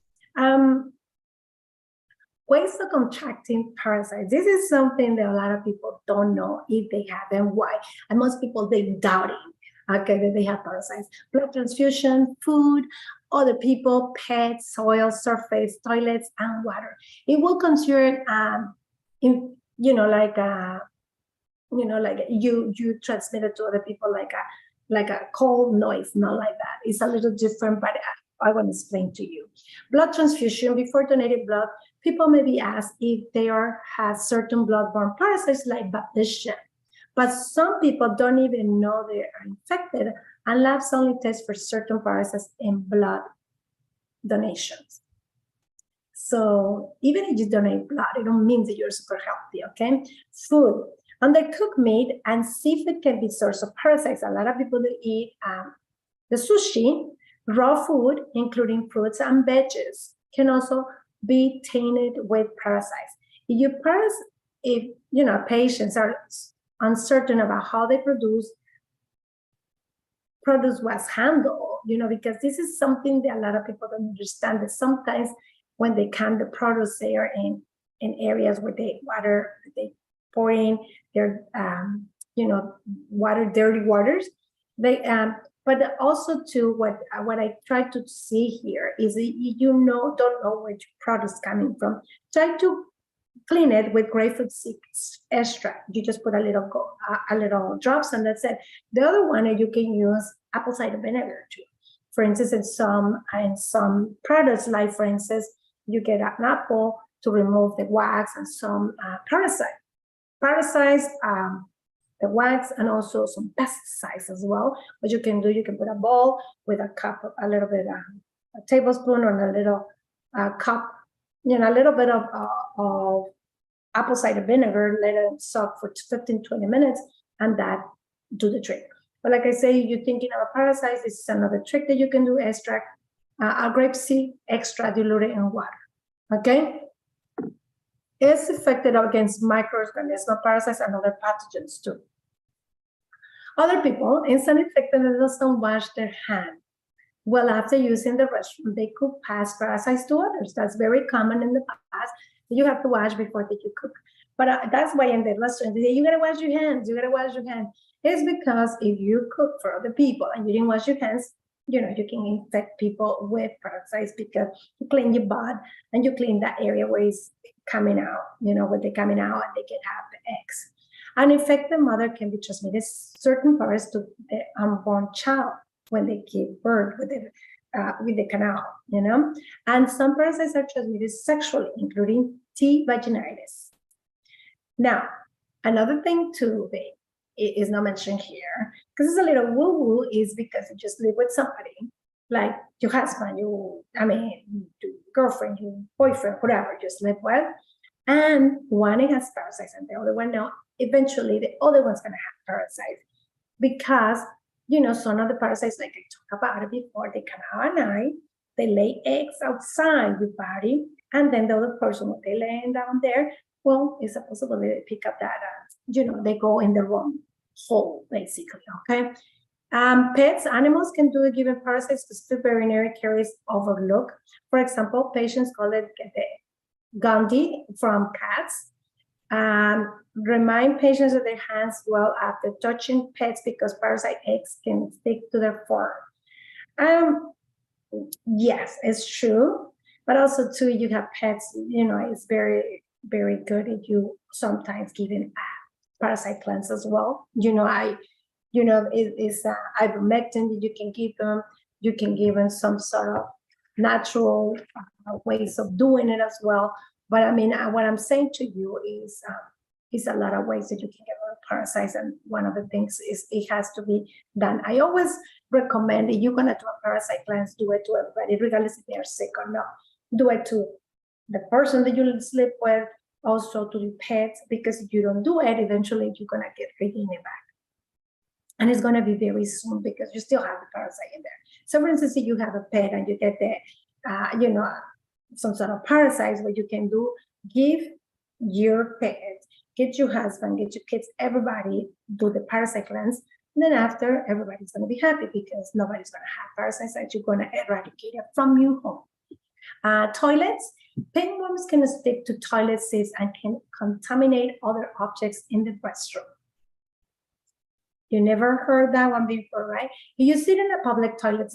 Ways of contracting parasites. This is something that a lot of people don't know if they have and why. And most people, they doubting, okay, that they have parasites. Blood transfusion, food, other people, pets, soil, surface, toilets, and water. It will consider, you transmit it to other people like a cold noise, not like that. It's a little different, but I want to explain to you. Blood transfusion, before donating blood, people may be asked if they have certain blood-borne parasites like bacteria. But some people don't even know they are infected, and labs only test for certain parasites in blood donations. So even if you donate blood, it don't mean that you're super healthy, okay? Food. Undercooked meat and seafood can be source of parasites. A lot of people do eat the sushi. Raw food, including fruits and veggies, can also be tainted with parasites. If patients are uncertain about how they produce was handled, because this is something that a lot of people don't understand, that sometimes when they can the produce, they are in areas where they pour in their dirty waters. But also too, what I try to see here is don't know where your product is coming from. Try to clean it with grapefruit seed extract. You just put a little drops, and that's it. The other one you can use apple cider vinegar too. For instance, in some products, like for instance, you get an apple to remove the wax and some parasites, the wax, and also some pesticides as well. What you can do, you can put a bowl with a little bit, a tablespoon or a little cup, a little bit of apple cider vinegar, let it soak for 15-20 minutes, and that do the trick. But like I say, you're thinking of a parasite, this is another trick that you can do: extract a grape seed extract diluted in water. Okay? It's effective against microorganisms, parasites, and other pathogens too. Other people, instant infected, don't wash their hands. Well, after using the restroom, they could pass parasites to others. That's very common in the past. You have to wash before that you cook. But that's why in the restaurant, they say, you gotta wash your hands, you gotta wash your hands. It's because if you cook for other people and you didn't wash your hands, you can infect people with parasites because you clean your butt and you clean that area where it's coming out, when they're coming out and they can have the eggs. An infected mother can be transmitted certain parts to the unborn child when they give birth with the canal, And some parasites are transmitted sexually, including T. vaginitis. Now, another thing too is not mentioned here, because it's a little woo-woo, is because you just live with somebody, like your husband, your girlfriend, your boyfriend, whatever, just live with, and one has parasites and the other one no. Eventually, the other one's going to have parasites because, some of the parasites, like I talked about it before, they come out at night, they lay eggs outside your body, and then the other person, when they laying down there, well, it's a possibility they pick up that, they go in the wrong hole, basically, okay? Pets, animals can do a given parasite specific veterinary caries overlook. For example, patients call it the Gandhi from cats. Remind patients of their hands well after touching pets because parasite eggs can stick to their fur. Yes, it's true, but also too, you have pets, it's very, very good if you sometimes give them parasite cleanse as well. It's ivermectin that you can give them. You can give them some sort of natural ways of doing it as well. But I mean, what I'm saying to you is a lot of ways that you can get rid of parasites. And one of the things is it has to be done. I always recommend if you're going to do a parasite cleanse, do it to everybody, regardless if they're sick or not. Do it to the person that you sleep with, also to the pets, because if you don't do it, eventually you're going to get regain it back. And it's going to be very soon because you still have the parasite in there. So for instance, if you have a pet and you get some sort of parasites, what you can do, give your pet, get your husband, get your kids, everybody do the parasite cleanse. And then after, everybody's going to be happy because nobody's going to have parasites that you're going to eradicate it from your home. Toilets, pinworms can stick to toilet seats and can contaminate other objects in the restroom. You never heard that one before, right? If you sit in a public toilet,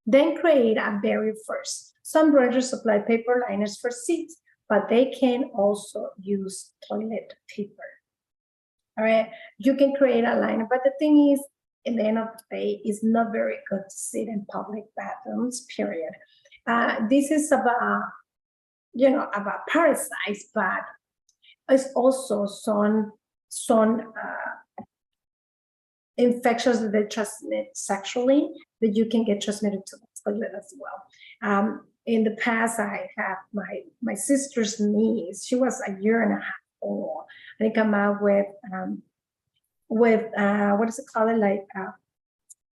then create a barrier first. Some branches supply paper liners for seats, but they can also use toilet paper. All right, you can create a liner, but the thing is, in the end of the day, it's not very good to sit in public bathrooms, period. This is about parasites, but it's also some infections that they transmit sexually that you can get transmitted to the toilet as well. In the past, I have my sister's niece. She was a year and a half old. They come out with what is it called? Like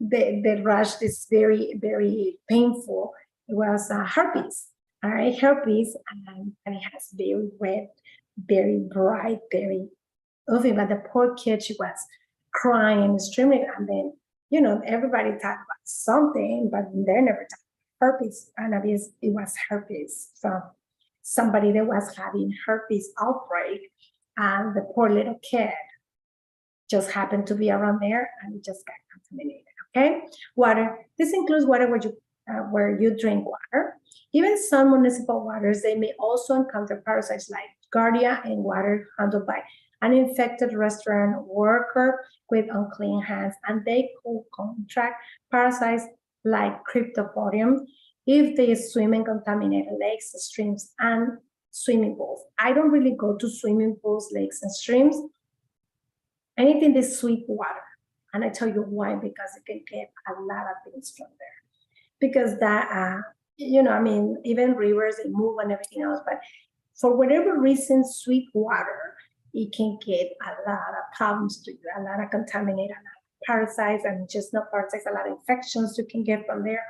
the rash is very, very painful. It was herpes. All right, herpes, and it has very red, very bright, very ugly. But the poor kid, she was crying and screaming, and then everybody talked about something, but they never talked about herpes. And it was herpes from somebody that was having herpes outbreak, and the poor little kid just happened to be around there, and it just got contaminated. Okay, water. This includes water where you drink water. Even some municipal waters, they may also encounter parasites like Giardia in water handled by an infected restaurant worker with unclean hands, and they could contract parasites like cryptosporidium if they swim in contaminated lakes, streams, and swimming pools. I don't really go to swimming pools, lakes, and streams. Anything that's sweet water. And I tell you why, because it can get a lot of things from there. Because that, even rivers, they move and everything else, but for whatever reason, sweet water, it can get a lot of problems to you, a lot of contaminated, a lot of parasites, and just not parasites, a lot of infections you can get from there.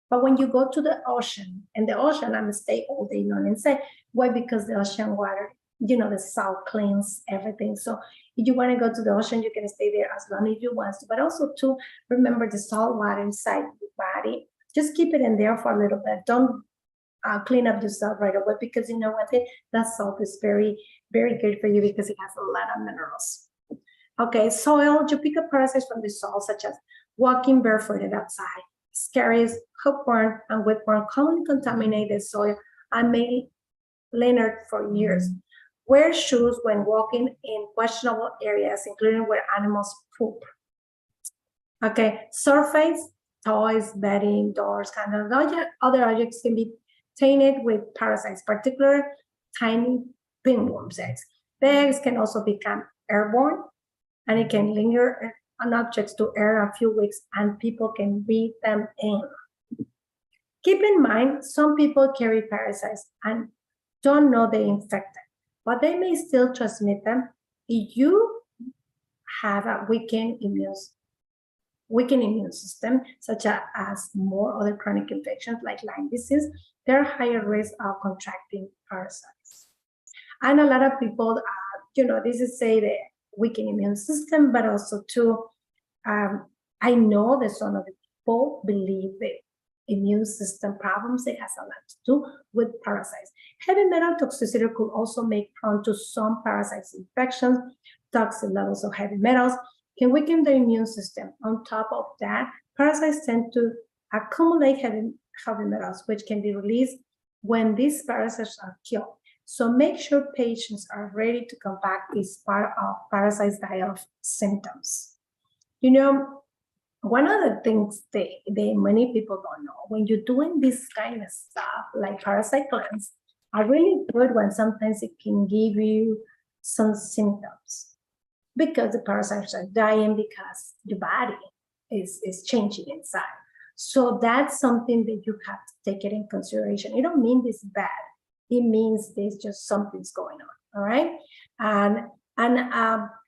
But when you go to the ocean, and the ocean, I'm gonna stay all day long and say, why? Because the ocean water, the salt cleans everything. So if you want to go to the ocean, you can stay there as long as you want to. But also to remember the salt water inside your body. Just keep it in there for a little bit. Don't clean up yourself right away, because you know what? That salt is very, very good for you because it has a lot of minerals. Okay, soil. You pick up parasites from the soil, such as walking barefooted outside. Scaries, hookworm, and whipworm commonly contaminate the soil and may linger for years. Wear shoes when walking in questionable areas, including where animals poop. Okay, surface, toys, bedding, doors, candles, other objects can be tainted with parasites, particularly tiny pinworms eggs. The eggs can also become airborne, and it can linger on objects to air a few weeks, and people can breathe them in. Keep in mind, some people carry parasites and don't know they're infected, but they may still transmit them. If you have a weakened immune system, such as more other chronic infections like Lyme disease, they're higher risk of contracting parasites. And a lot of people, this is say the weakened immune system, but also too, I know that some of the people believe that immune system problems, it has a lot to do with parasites. Heavy metal toxicity could also make prone to some parasites infections. Toxic levels of heavy metals can weaken the immune system. On top of that, parasites tend to accumulate heavy metals, which can be released when these parasites are killed. So make sure patients are ready to combat this part of parasites die off symptoms. You know, one of the things that many people don't know, when you're doing this kind of stuff, like parasite cleanse, a really good one, sometimes it can give you some symptoms because the parasites are dying, because your body is changing inside. So that's something that you have to take it in consideration. It don't mean this is bad. It means there's just something's going on, all right? And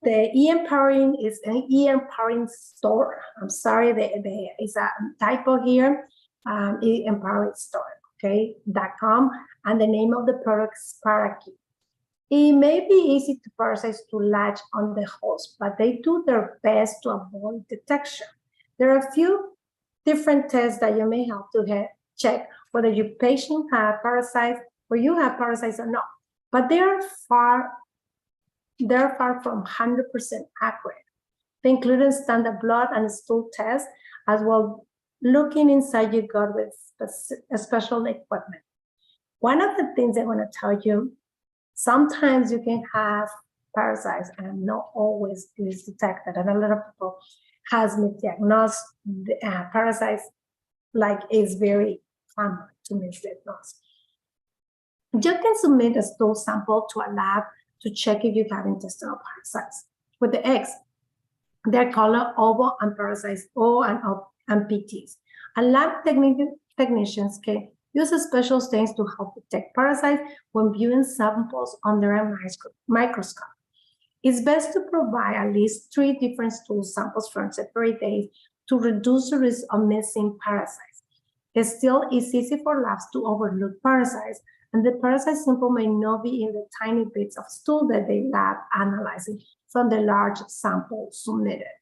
the e-empowering is an e-empowering store. I'm sorry, it's a typo here. E-empowering store, okay, .com, and the name of the product is Parasite. It may be easy to parasites to latch on the host, but they do their best to avoid detection. There are a few different tests that you may have to check whether your patient has parasites or you have parasites or not. But they're far from 100% accurate. They include standard blood and stool tests, as well looking inside your gut with special equipment. One of the things I want to tell you, sometimes you can have parasites and not always is detected. And a lot of people has misdiagnosed parasites, like it's very common to misdiagnose. You can submit a stool sample to a lab to check if you have intestinal parasites. With the eggs, they're called ovo and parasites, O and PTs. And lab technicians can use special stains to help detect parasites when viewing samples under a microscope. It's best to provide at least 3 different stool samples from separate days to reduce the risk of missing parasites. Still, it's easy for labs to overlook parasites, and the parasite sample may not be in the tiny bits of stool that they lab analyzing from the large sample submitted.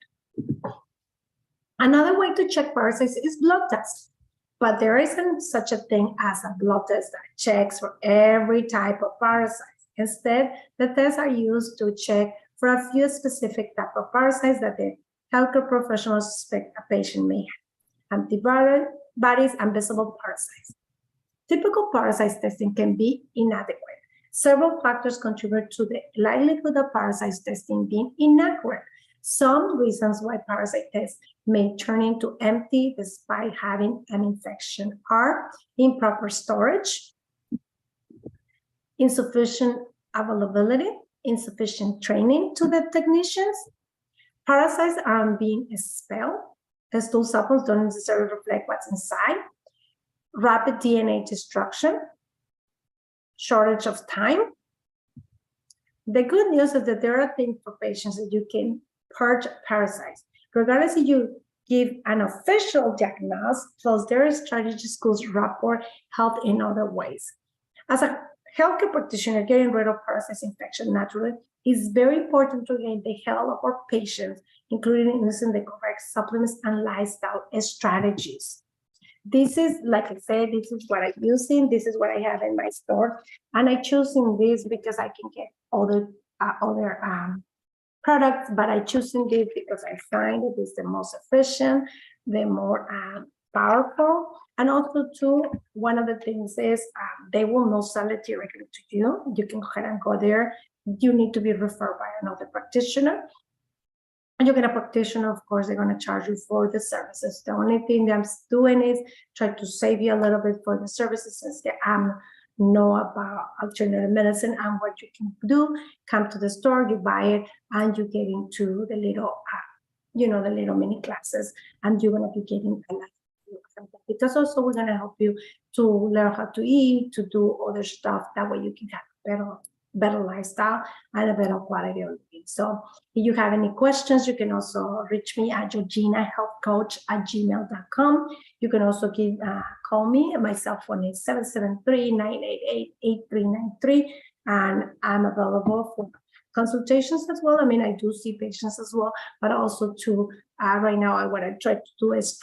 Another way to check parasites is blood tests, but there isn't such a thing as a blood test that checks for every type of parasite. Instead, the tests are used to check for a few specific types of parasites that the healthcare professionals suspect a patient may have: antibodies and visible parasites. Typical parasite testing can be inadequate. Several factors contribute to the likelihood of parasite testing being inaccurate. Some reasons why parasite tests may turn into empty despite having an infection are improper storage, insufficient availability, insufficient training to the technicians, parasites aren't being expelled, the stool samples don't necessarily reflect what's inside, rapid DNA destruction, shortage of time. The good news is that there are things for patients that you can purge parasites. Regardless if you give an official diagnosis, plus there are strategies to report health in other ways. As a healthcare practitioner, getting rid of parasites infection naturally is very important to gain the health of our patients, including using the correct supplements and lifestyle strategies. This is, like I said, this is what I'm using. This is what I have in my store. And I choosing this because I can get other products, but I choosing this because I find it is the most efficient, the more powerful. And also too, one of the things is they will not sell it directly to you. You can go ahead and go there. You need to be referred by another practitioner. And you get a practitioner, of course, they're going to charge you for the services. The only thing that I'm doing is try to save you a little bit for the services, since I know about alternative medicine and what you can do. Come to the store, you buy it, and you get into the little, the little mini classes, and you're going to be getting a lot. Because also we're going to help you to learn how to eat, to do other stuff. That way you can have a better lifestyle and a better quality of living. So if you have any questions, you can also reach me at georginahealthcoach@gmail.com. You can also call me. My cell phone is 773-988-8393, and I'm available for consultations as well. I mean, I do see patients as well, but also right now what I try to do is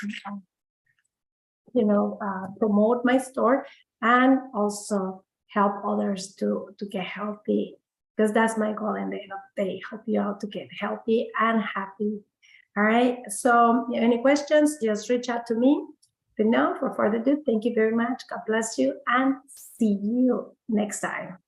promote my store and also help others to get healthy, because that's my goal. And they help you out to get healthy and happy. All right. So any questions, just reach out to me. But now, for further ado, thank you very much. God bless you, and see you next time.